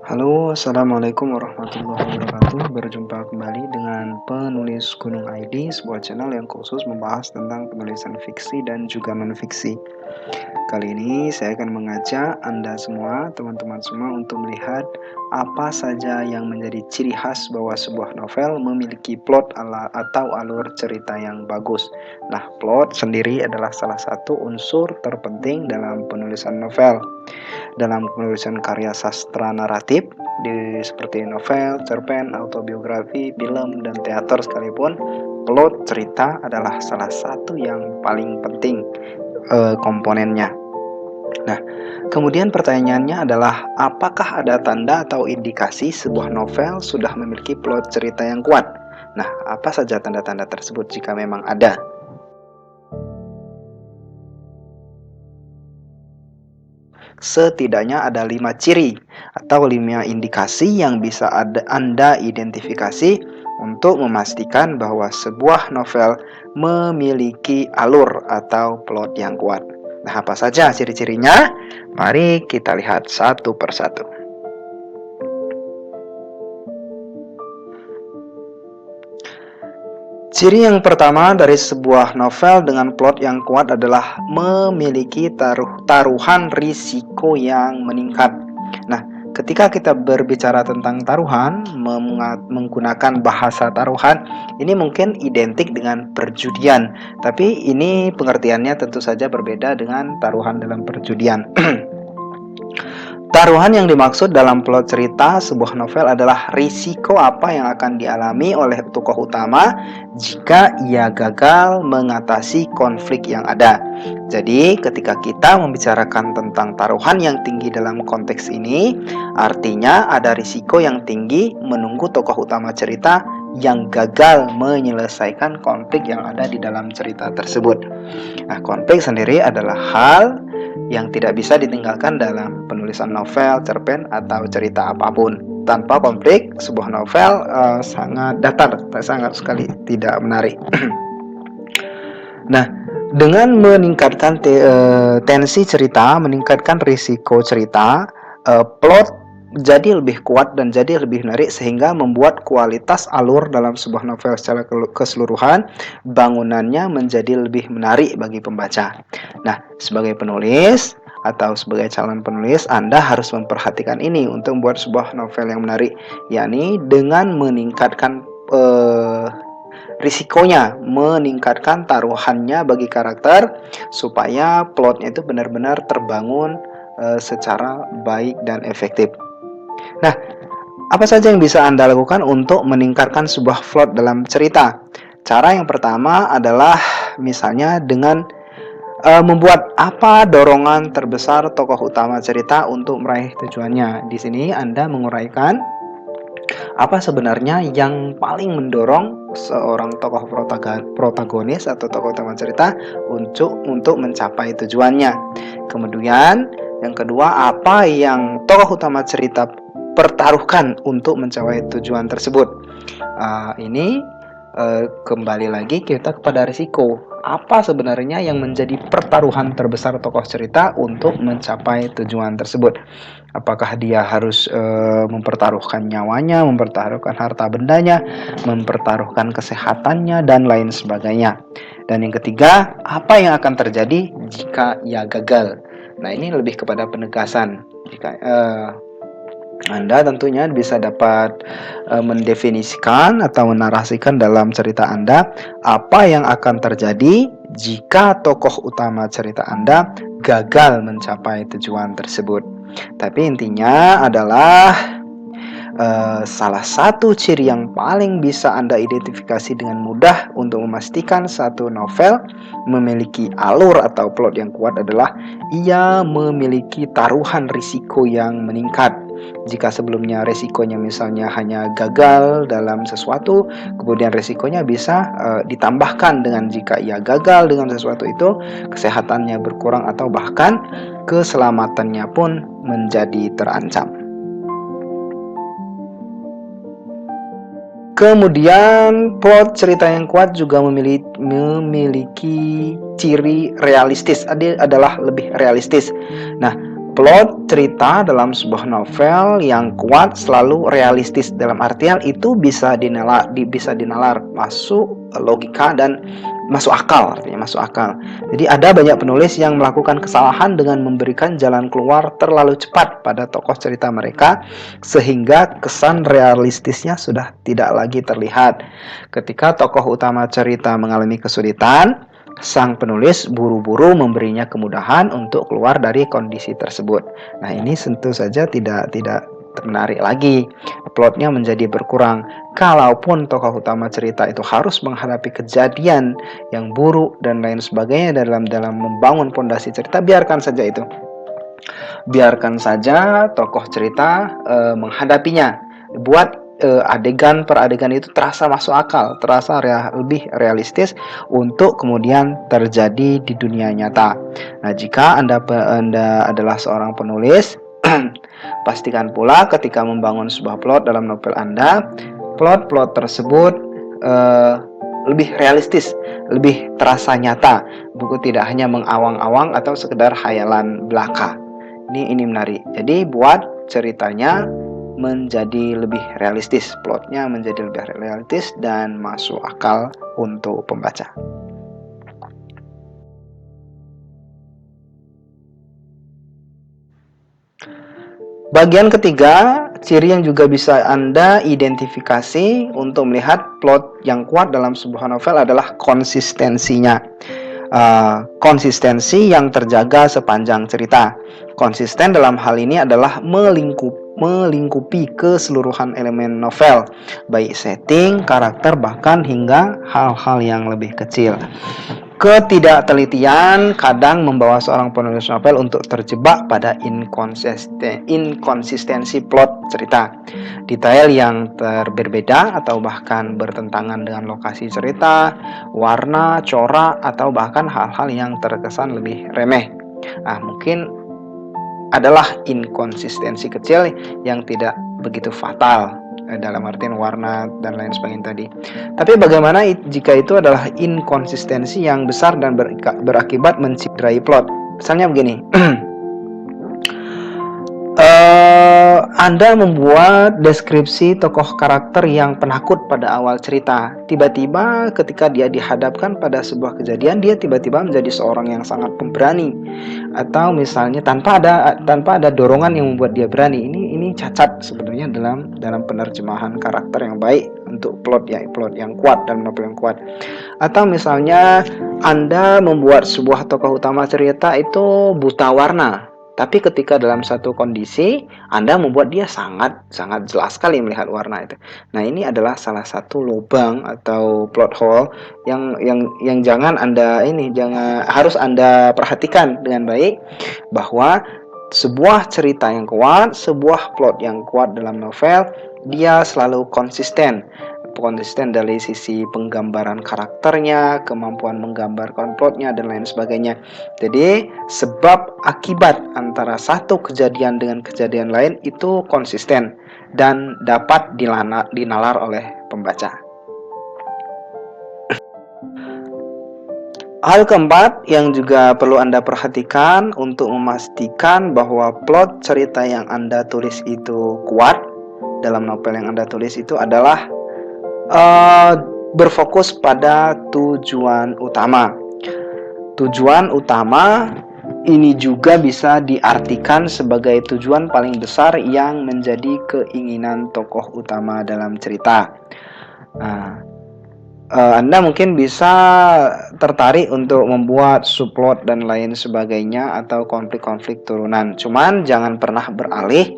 Halo, Assalamualaikum warahmatullahi wabarakatuh. Berjumpa kembali dengan penulis Gunung ID, sebuah channel yang khusus membahas tentang penulisan fiksi dan juga non-fiksi. Kali ini saya akan mengajak Anda semua, teman-teman semua, untuk melihat apa saja yang menjadi ciri khas bahwa sebuah novel memiliki plot atau alur cerita yang bagus. Nah, plot sendiri adalah salah satu unsur terpenting dalam penulisan novel. Dalam penulisan karya sastra naratif seperti novel, cerpen, autobiografi, film, dan teater sekalipun, plot cerita adalah salah satu yang paling penting komponennya. Nah, kemudian pertanyaannya adalah apakah ada tanda atau indikasi sebuah novel sudah memiliki plot cerita yang kuat? Nah, apa saja tanda-tanda tersebut jika memang ada? Setidaknya ada 5 ciri atau 5 indikasi yang bisa Anda identifikasi untuk memastikan bahwa sebuah novel memiliki alur atau plot yang kuat. Nah, apa saja ciri-cirinya? Mari kita lihat satu persatu. Ciri yang pertama dari sebuah novel dengan plot yang kuat adalah memiliki taruhan risiko yang meningkat. Nah, ketika kita berbicara tentang taruhan, menggunakan bahasa taruhan, ini mungkin identik dengan perjudian. Tapi ini pengertiannya tentu saja berbeda dengan taruhan dalam perjudian. Taruhan yang dimaksud dalam plot cerita sebuah novel adalah risiko apa yang akan dialami oleh tokoh utama jika ia gagal mengatasi konflik yang ada. Jadi, ketika kita membicarakan tentang taruhan yang tinggi dalam konteks ini, artinya ada risiko yang tinggi menunggu tokoh utama cerita yang gagal menyelesaikan konflik yang ada di dalam cerita tersebut. Nah, konflik sendiri adalah hal yang tidak bisa ditinggalkan dalam penulisan novel, cerpen, atau cerita apapun. Tanpa konflik, sebuah novel sangat datar, sangat sekali tidak menarik. Nah, dengan meningkatkan tensi cerita, meningkatkan risiko cerita, plot jadi lebih kuat dan jadi lebih menarik sehingga membuat kualitas alur dalam sebuah novel secara keseluruhan bangunannya menjadi lebih menarik bagi pembaca. Nah, sebagai penulis atau sebagai calon penulis, Anda harus memperhatikan ini untuk membuat sebuah novel yang menarik, yakni dengan meningkatkan risikonya, meningkatkan taruhannya bagi karakter supaya plotnya itu benar-benar terbangun secara baik dan efektif. Nah, apa saja yang bisa Anda lakukan untuk meningkatkan sebuah plot dalam cerita? Cara yang pertama adalah misalnya dengan membuat apa dorongan terbesar tokoh utama cerita untuk meraih tujuannya. Di sini Anda menguraikan apa sebenarnya yang paling mendorong seorang tokoh protagonis atau tokoh utama cerita untuk mencapai tujuannya. Kemudian yang kedua, apa yang tokoh utama cerita pertaruhkan untuk mencapai tujuan tersebut. Ini kembali lagi kita kepada risiko. Apa sebenarnya yang menjadi pertaruhan terbesar tokoh cerita untuk mencapai tujuan tersebut? Apakah dia harus mempertaruhkan nyawanya, mempertaruhkan harta bendanya, mempertaruhkan kesehatannya, dan lain sebagainya. Dan yang ketiga, apa yang akan terjadi jika ia gagal? Nah, ini lebih kepada penegasan. Jika Anda tentunya bisa dapat mendefinisikan atau menarasikan dalam cerita Anda apa yang akan terjadi jika tokoh utama cerita Anda gagal mencapai tujuan tersebut. Tapi intinya adalah salah satu ciri yang paling bisa Anda identifikasi dengan mudah untuk memastikan satu novel memiliki alur atau plot yang kuat adalah ia memiliki taruhan risiko yang meningkat. Jika sebelumnya resikonya misalnya hanya gagal dalam sesuatu, kemudian resikonya bisa ditambahkan dengan jika ia gagal dengan sesuatu itu, kesehatannya berkurang atau bahkan keselamatannya pun menjadi terancam. Kemudian plot cerita yang kuat juga memiliki ciri realistis, adalah lebih realistis. Nah, Plot cerita dalam sebuah novel yang kuat selalu realistis, dalam artian itu bisa dinalar masuk logika dan masuk akal, artinya masuk akal. Jadi ada banyak penulis yang melakukan kesalahan dengan memberikan jalan keluar terlalu cepat pada tokoh cerita mereka sehingga kesan realistisnya sudah tidak lagi terlihat. Ketika tokoh utama cerita mengalami kesulitan, sang penulis buru-buru memberinya kemudahan untuk keluar dari kondisi tersebut. Nah, ini tentu saja tidak menarik lagi. Plotnya menjadi berkurang. Kalaupun tokoh utama cerita itu harus menghadapi kejadian yang buruk dan lain sebagainya dalam membangun fondasi cerita, biarkan saja itu. Biarkan saja tokoh cerita menghadapinya. Buat adegan per adegan itu terasa masuk akal, terasa lebih realistis untuk kemudian terjadi di dunia nyata. Nah, jika Anda adalah seorang penulis, pastikan pula ketika membangun sebuah plot dalam novel Anda, plot-plot tersebut lebih realistis, lebih terasa nyata, buku tidak hanya mengawang-awang atau sekedar khayalan belaka. Ini menarik. Jadi buat ceritanya menjadi lebih realistis, plotnya menjadi lebih realistis dan masuk akal untuk pembaca. Bagian ketiga, ciri yang juga bisa Anda identifikasi untuk melihat plot yang kuat dalam sebuah novel adalah konsistensinya. Konsistensi yang terjaga sepanjang cerita. Konsisten dalam hal ini adalah melingkupi keseluruhan elemen novel, baik setting, karakter, bahkan hingga hal-hal yang lebih kecil. Ketidaktelitian kadang membawa seorang penulis novel untuk terjebak pada inkonsistensi plot cerita. Detail yang berbeda atau bahkan bertentangan dengan lokasi cerita, warna, corak, atau bahkan hal-hal yang terkesan lebih remeh. Mungkin adalah inkonsistensi kecil yang tidak begitu fatal dalam artian warna dan lain sebagainya tadi. Tapi bagaimana jika itu adalah inkonsistensi yang besar dan berakibat mencederai plot? Misalnya begini. Anda membuat deskripsi tokoh karakter yang penakut pada awal cerita. Tiba-tiba ketika dia dihadapkan pada sebuah kejadian, dia tiba-tiba menjadi seorang yang sangat pemberani. Atau misalnya tanpa ada dorongan yang membuat dia berani. Ini cacat sebenarnya dalam penerjemahan karakter yang baik untuk plot yang kuat dan novel yang kuat. Atau misalnya Anda membuat sebuah tokoh utama cerita itu buta warna. Tapi ketika dalam satu kondisi Anda membuat dia sangat jelas sekali melihat warna itu. Nah, ini adalah salah satu lubang atau plot hole yang harus Anda perhatikan dengan baik, bahwa sebuah cerita yang kuat, sebuah plot yang kuat dalam novel, dia selalu konsisten dari sisi penggambaran karakternya, kemampuan menggambarkan plotnya, dan lain sebagainya. Jadi sebab akibat antara satu kejadian dengan kejadian lain itu konsisten dan dapat dinalar oleh pembaca. Hal keempat yang juga perlu Anda perhatikan untuk memastikan bahwa plot cerita yang Anda tulis itu kuat dalam novel yang Anda tulis itu adalah berfokus pada tujuan utama. Tujuan utama ini juga bisa diartikan sebagai tujuan paling besar yang menjadi keinginan tokoh utama dalam cerita. Anda mungkin bisa tertarik untuk membuat subplot dan lain sebagainya atau konflik-konflik turunan. Cuman jangan pernah beralih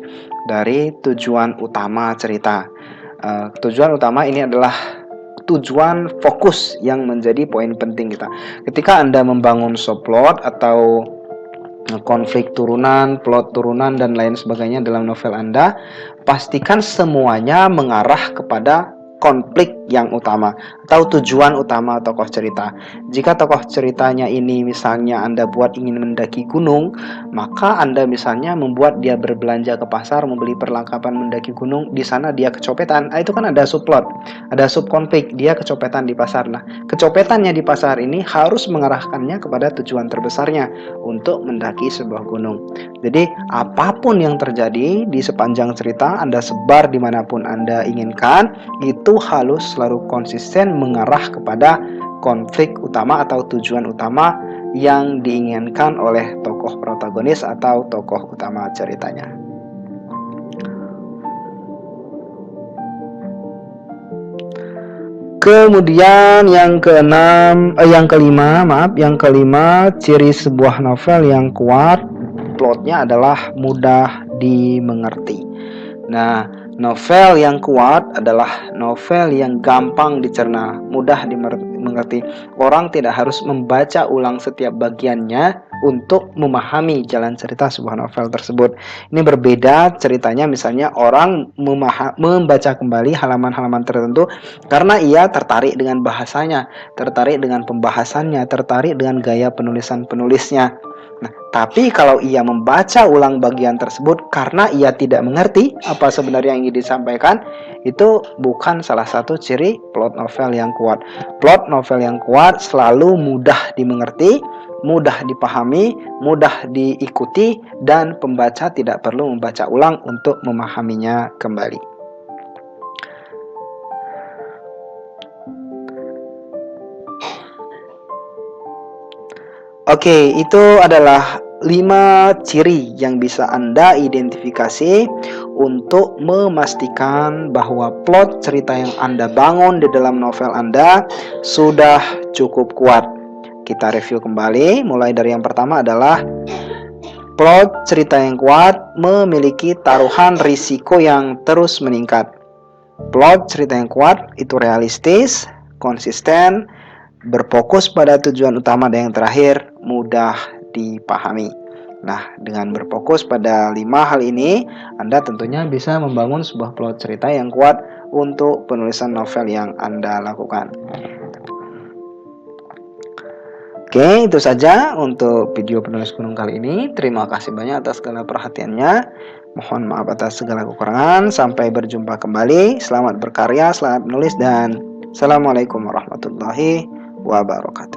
dari tujuan utama cerita. Tujuan utama ini adalah tujuan fokus yang menjadi poin penting kita. Ketika Anda membangun subplot atau konflik turunan, plot turunan, dan lain sebagainya dalam novel Anda, pastikan semuanya mengarah kepada konflik yang utama atau tujuan utama tokoh cerita. Jika tokoh ceritanya ini misalnya Anda buat ingin mendaki gunung, maka Anda misalnya membuat dia berbelanja ke pasar, membeli perlengkapan mendaki gunung, di sana dia kecopetan. Itu kan ada subplot, ada subkonflik, dia kecopetan di pasar. Nah, kecopetannya di pasar ini harus mengarahkannya kepada tujuan terbesarnya untuk mendaki sebuah gunung. Jadi, apapun yang terjadi di sepanjang cerita, Anda sebar dimanapun Anda inginkan, itu harus selalu konsisten mengarah kepada konflik utama atau tujuan utama yang diinginkan oleh tokoh protagonis atau tokoh utama ceritanya. Kemudian yang kelima, ciri sebuah novel yang kuat, plotnya adalah mudah dimengerti. Nah, novel yang kuat adalah novel yang gampang dicerna, mudah dimengerti. Orang tidak harus membaca ulang setiap bagiannya untuk memahami jalan cerita sebuah novel tersebut. Ini berbeda ceritanya misalnya orang membaca kembali halaman-halaman tertentu karena ia tertarik dengan bahasanya, tertarik dengan pembahasannya, tertarik dengan gaya penulisan-penulisnya. Nah, tapi kalau ia membaca ulang bagian tersebut karena ia tidak mengerti apa sebenarnya yang ingin disampaikan, itu bukan salah satu ciri plot novel yang kuat. Plot novel yang kuat selalu mudah dimengerti, mudah dipahami, mudah diikuti, dan pembaca tidak perlu membaca ulang untuk memahaminya kembali. Oke, itu adalah 5 ciri yang bisa Anda identifikasi untuk memastikan bahwa plot cerita yang Anda bangun di dalam novel Anda sudah cukup kuat. Kita review kembali, mulai dari yang pertama adalah plot cerita yang kuat memiliki taruhan risiko yang terus meningkat. Plot cerita yang kuat itu realistis, konsisten, berfokus pada tujuan utama, dan yang terakhir mudah dipahami. Nah, dengan berfokus pada 5 hal ini, Anda tentunya bisa membangun sebuah plot cerita yang kuat untuk penulisan novel yang Anda lakukan. Oke, itu saja untuk video penulis gunung kali ini. Terima kasih banyak atas segala perhatiannya. Mohon maaf atas segala kekurangan. Sampai berjumpa kembali. Selamat berkarya, selamat menulis, dan Assalamualaikum warahmatullahi wabarakatuh.